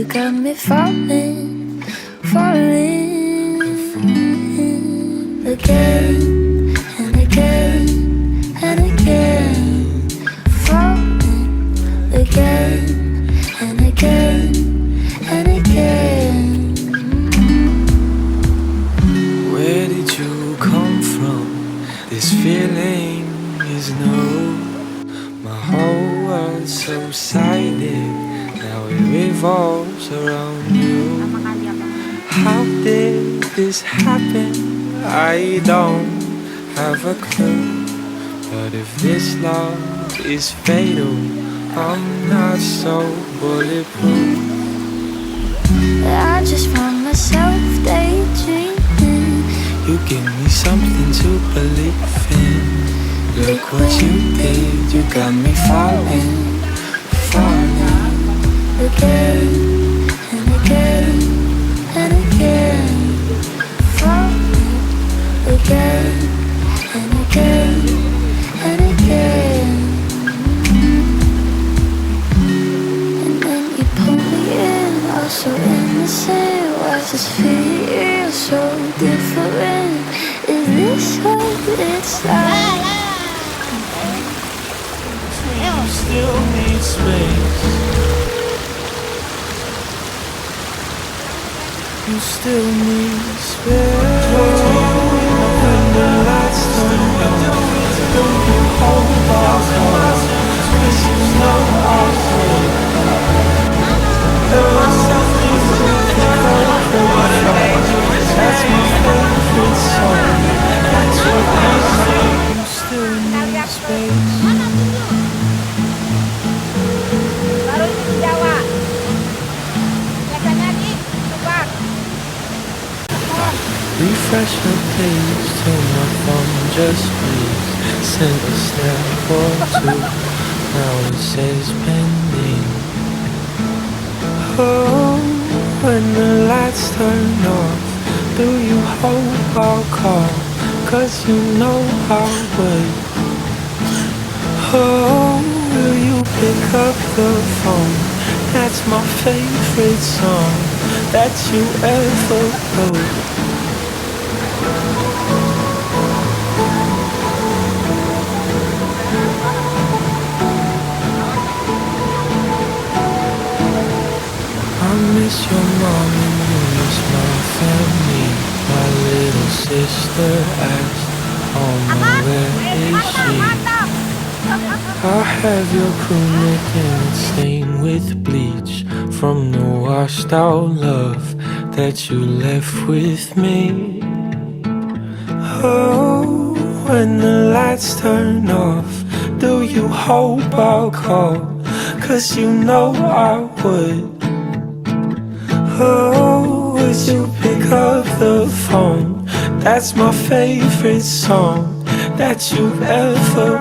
You got me falling, falling again and again and again, falling again and again and again. Where did you come from? This feeling is new. My whole world's subsided. Now it revolves around you. How did this happen? I don't have a clue. But if this love is fatal, I'm not so bulletproof. I just found myself daydreaming. You give me something to believe in. Look what you did, you got me falling, falling again and again and again, falling again and again and again. And then you pull me in, all so innocent. Why does this feel so different? Is this what it's like? You still need space. You still need space. When the lights turn on, don't you hold on, 'cause you know I'll wait. There was something to come from. That's my favorite song. That's what I say. You still need space. Refresh your page, turn my phone, just please. Send a snap or two, now it says pending. Oh, when the lights turn off, do you hope I'll call? 'Cause you know I would. Oh, will you pick up the phone? That's my favorite song that you ever wrote. I miss your mom and you miss my family. My little sister asked, oh my, where is she? I have your crew neck and it's stained with bleach from the washed out love that you left with me. Oh, when the lights turn off, do you hope I'll call? 'Cause you know I would. Oh, would you pick up the phone? That's my favorite song that you've ever